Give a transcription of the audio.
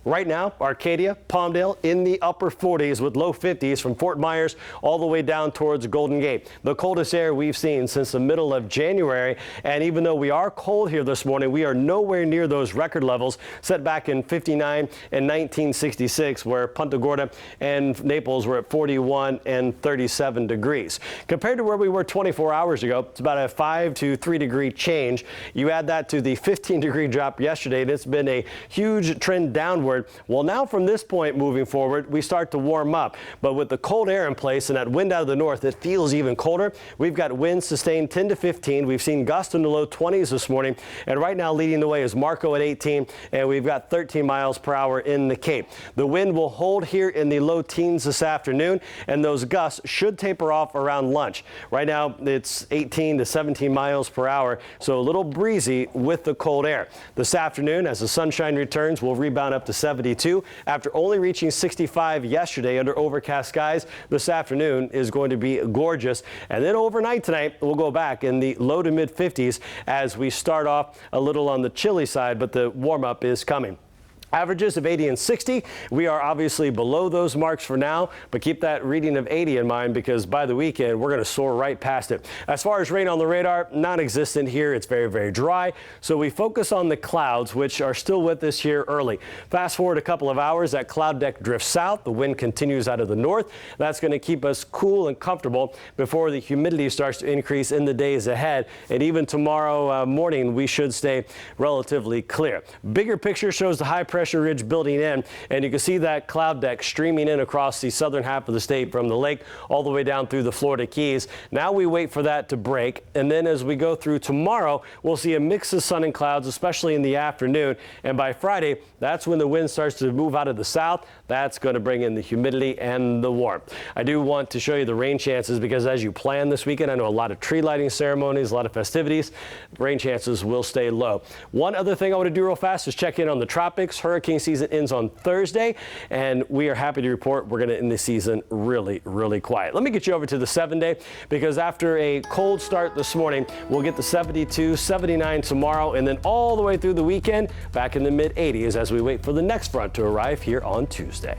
Right now, Arcadia, Palmdale in the upper 40s with low 50s from Fort Myers all the way down towards Golden Gate. The coldest air we've seen since the middle of January. And even though we are cold here this morning, we are nowhere near those record levels set back in 59 and 1966, where Punta Gorda and Naples were at 41 and 37 degrees. Compared to where we were 24 hours ago, it's about a 5 to 3 degree change. You add that to the 15-degree drop yesterday, and it's been a huge trend downward. Well, now from this point moving forward, we start to warm up. But with the cold air in place and that wind out of the north, it feels even colder. We've got winds sustained 10 to 15. We've seen gusts in the low 20s this morning. And right now leading the way is Marco at 18, and we've got 13 miles per hour in the Cape. The wind will hold here in the low teens this afternoon, and those gusts should taper off around lunch. Right now it's 18 to 17 miles per hour, so a little breezy with the cold air. This afternoon, as the sunshine returns, we'll rebound up to 72 after only reaching 65 yesterday under overcast skies. This afternoon is going to be gorgeous, and then overnight tonight we'll go back in the low to mid 50s as we start off a little on the chilly side, but the warm up is coming. Averages of 80 and 60. We are obviously below those marks for now, but keep that reading of 80 in mind because by the weekend, we're going to soar right past it. As far as rain on the radar, non-existent here. It's very, very dry. So we focus on the clouds, which are still with us here early. Fast forward a couple of hours, that cloud deck drifts south. The wind continues out of the north. That's going to keep us cool and comfortable before the humidity starts to increase in the days ahead. And even tomorrow morning, we should stay relatively clear. Bigger picture shows the high pressure ridge building in, and you can see that cloud deck streaming in across the southern half of the state from the lake all the way down through the Florida Keys. Now we wait for that to break, and then as we go through tomorrow, we'll see a mix of sun and clouds, especially in the afternoon. And by Friday, that's when the wind starts to move out of the south. That's going to bring in the humidity and the warmth. I do want to show you the rain chances because as you plan this weekend, I know a lot of tree lighting ceremonies, a lot of festivities, rain chances will stay low. One other thing I want to do real fast is check in on the tropics. Hurricane season ends on Thursday, and we are happy to report we're going to end the season really, really quiet. Let me get you over to the 7-day because after a cold start this morning, we'll get the 72, 79 tomorrow, and then all the way through the weekend back in the mid 80s as we wait for the next front to arrive here on Tuesday.